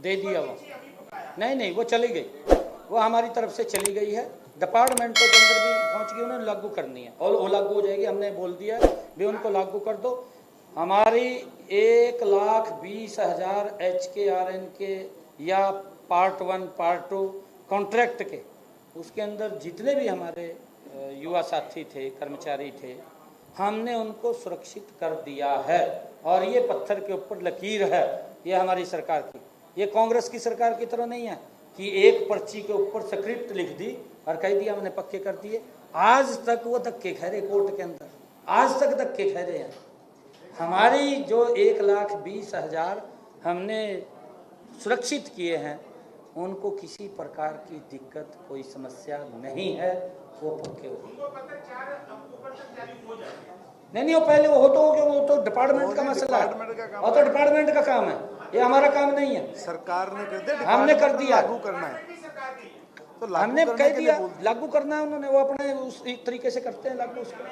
दे दिया वो। नहीं नहीं, वो चली गई, वो हमारी तरफ से चली गई है। डिपार्टमेंटों के अंदर भी पहुंच गई, उन्होंने लागू करनी है और वो लागू हो जाएगी। हमने बोल दिया है भी उनको लागू कर दो। हमारी 1,20,000 HKRN के या पार्ट 1 पार्ट 2 कॉन्ट्रैक्ट के, उसके अंदर जितने भी हमारे युवा साथी थे, कर्मचारी थे, हमने उनको सुरक्षित कर दिया है। और ये पत्थर के ऊपर लकीर है, ये हमारी सरकार की। ये कांग्रेस की सरकार की तरह नहीं है कि एक पर्ची के ऊपर स्क्रिप्ट लिख दी और कह दिया हमने पक्के कर दिए। आज तक वो धक्के खा रहे कोर्ट के अंदर, आज तक धक्के खा रहे हैं। हमारी जो 1,20,000 हमने सुरक्षित किए हैं, उनको किसी प्रकार की दिक्कत, कोई समस्या नहीं है, वो पक्के हो। नहीं, वो पहले वो हो तो हो, वो तो डिपार्टमेंट का मसला है, और तो डिपार्टमेंट का काम है, ये हमारा काम नहीं है। सरकार ने कर दिया, हमने कर दिया, लागू करना है तो हमने कह दिया लागू करना है। उन्होंने वो अपने उस तरीके से करते हैं लागू उसको,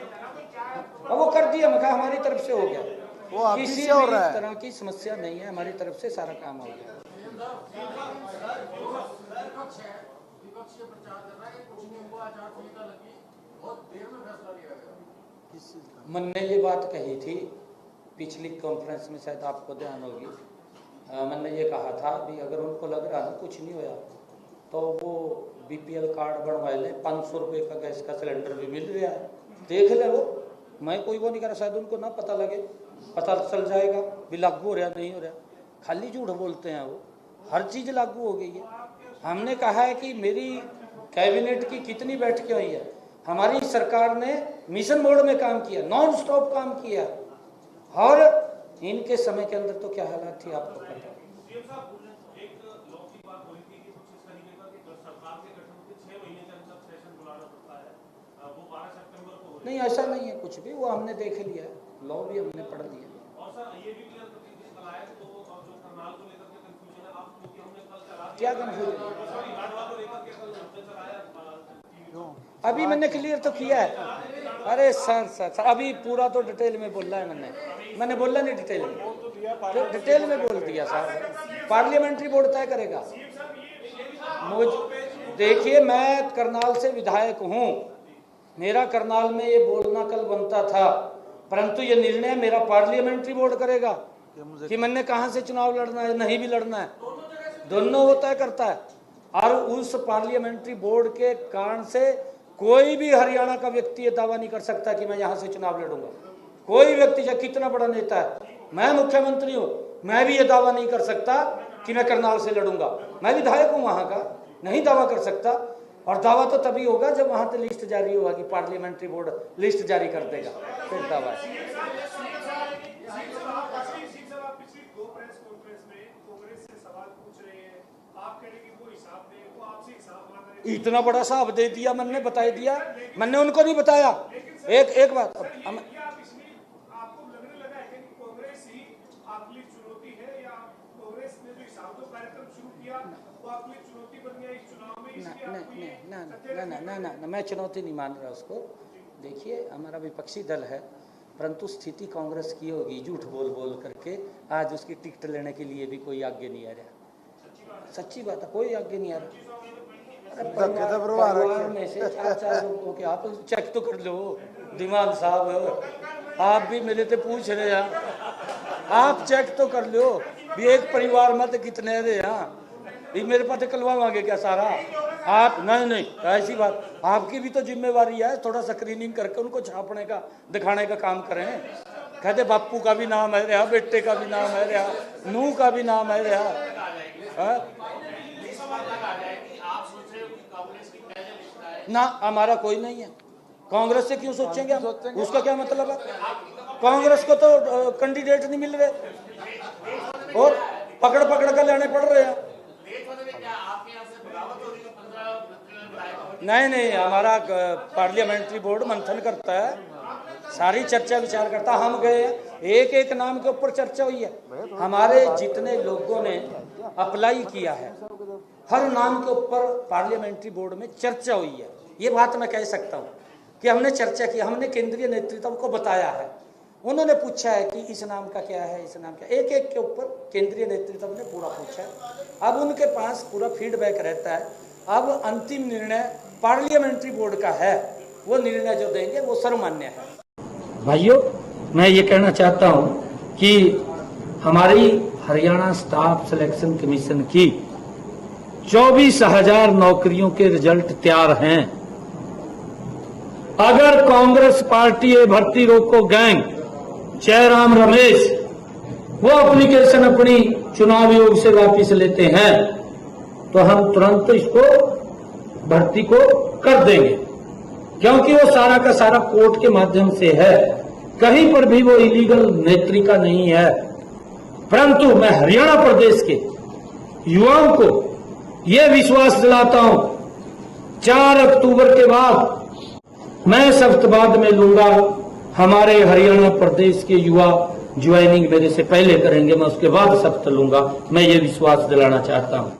और वो कर दिया। मैं कहा हमारी तरफ से हो गया, वो किसी हो रहा है, तरह की समस्या नहीं है, हमारी तरफ से सारा काम हो गया। मन ने ये बात कही थी पिछली कॉन्फ्रेंस में, शायद आपको ध्यान होगी। मन ने ये कहा था भी अगर उनको लग रहा है कुछ नहीं होया तो वो BPL कार्ड बनवा ले, 500 रुपये का गैस का सिलेंडर भी मिल रहा है, देख ले वो। मैं कोई वो नहीं कर रहा, शायद उनको ना पता लगे, पता चल जाएगा भी लागू हो रहा नहीं हो रहा। खाली झूठ बोलते हैं वो, हर चीज़ लागू हो गई है। हमने कहा है कि मेरी कैबिनेट की कितनी बैठकें हुई है, हमारी सरकार ने मिशन मोड में काम किया, नॉन स्टॉप काम किया, और इनके समय के अंदर तो क्या हालत थी आपको पता है। नहीं, ऐसा नहीं है कुछ भी, वो हमने देख लिया है, लॉ भी हमने पढ़ लिया। क्या कंफ्यूजन? अभी मैंने क्लियर तो किया है। अरे सर अभी पूरा तो डिटेल में बोल रहा है मैंने बोला नहीं डिटेल में, तो डिटेल में बोल दिया सर। पार्लियामेंट्री बोर्ड तय करेगा। देखिए, मैं करनाल से विधायक हूँ, मेरा करनाल में ये बोलना कल बनता था, परंतु ये निर्णय मेरा पार्लियामेंट्री बोर्ड करेगा कि मैंने कहाँ से चुनाव लड़ना है, नहीं भी लड़ना है, दोनों वो तय करता है। और उस पार्लियामेंट्री बोर्ड के कारण से कोई भी हरियाणा का व्यक्ति ये दावा नहीं कर सकता कि मैं यहाँ से चुनाव लड़ूंगा। कोई व्यक्ति चाहे कितना बड़ा नेता है, मैं मुख्यमंत्री हूँ, मैं भी ये दावा नहीं कर सकता कि मैं करनाल से लड़ूंगा। मैं विधायक हूँ वहाँ का, नहीं दावा कर सकता। और दावा तो तभी होगा जब वहाँ से लिस्ट जारी होगा, कि पार्लियामेंट्री बोर्ड लिस्ट जारी कर देगा, फिर दावा है। इतना बड़ा हिसाब दे दिया मैंने, बता दिया मैंने, उनको नहीं बताया। एक बात, ना, मैं चुनौती नहीं मान रहा उसको। देखिए, हमारा विपक्षी दल है, परंतु स्थिति कांग्रेस की होगी, झूठ बोल बोल करके आज उसकी टिकट लेने के लिए भी कोई आगे नहीं आ रहा। सच्ची बात है, कोई आगे नहीं आ रहा। परिवार में से 4 लोगों के, आप चेक तो कर लो दिमाग साहब, आप भी मेरे से पूछ रहे हैं, आप चेक तो कर लो भी एक परिवार में तो कितने रहे हैं। ये मेरे पास कलवा मांगे क्या सारा? आप नहीं, ऐसी बात, आपकी भी तो जिम्मेवारी है, थोड़ा स्क्रीनिंग करके उनको छापने का, दिखाने का काम करें। कहते बापू का भी नाम है रहा, बेटे का भी नाम है रहा, नूह का भी नाम है रहा ना। हमारा कोई नहीं है, कांग्रेस से क्यों सोचेंगे हम? उसका क्या मतलब है? कांग्रेस को तो कैंडिडेट नहीं मिल रहे और पकड़ कर लेने पड़ रहे हैं। नहीं, हमारा पार्लियामेंट्री बोर्ड मंथन करता है, सारी चर्चा विचार करता। हम गए, एक नाम के ऊपर चर्चा हुई है। हमारे जितने लोगों ने अप्लाई किया है, हर नाम के ऊपर पार्लियामेंट्री बोर्ड में चर्चा हुई है। ये बात मैं कह सकता हूँ कि हमने चर्चा की, हमने केंद्रीय नेतृत्व को बताया है, उन्होंने पूछा है कि इस नाम का क्या है, इस नाम का, एक एक के ऊपर केंद्रीय नेतृत्व ने पूरा पूछा है। अब उनके पास पूरा फीडबैक रहता है। अब अंतिम निर्णय पार्लियामेंट्री बोर्ड का है, वो निर्णय जो देंगे वो सर्वमान्य है। भाइयों, मैं ये कहना चाहता हूं कि हमारी हरियाणा स्टाफ सिलेक्शन कमीशन की 24,000 नौकरियों के रिजल्ट तैयार हैं। अगर कांग्रेस पार्टी भर्ती रोको गैंग जयराम रमेश वो एप्लीकेशन अपनी चुनाव आयोग से वापस लेते हैं तो हम तुरंत इसको भर्ती को कर देंगे, क्योंकि वो सारा का सारा कोर्ट के माध्यम से है, कहीं पर भी वो इलीगल नेत्रिका नहीं है। परंतु मैं हरियाणा प्रदेश के युवाओं को यह विश्वास दिलाता हूं, 4 अक्टूबर के बाद मैं शपथ बाद में लूंगा। हमारे हरियाणा प्रदेश के युवा ज्वाइनिंग मेरे से पहले करेंगे, मैं उसके बाद शपथ लूंगा। मैं ये विश्वास दिलाना चाहता हूं।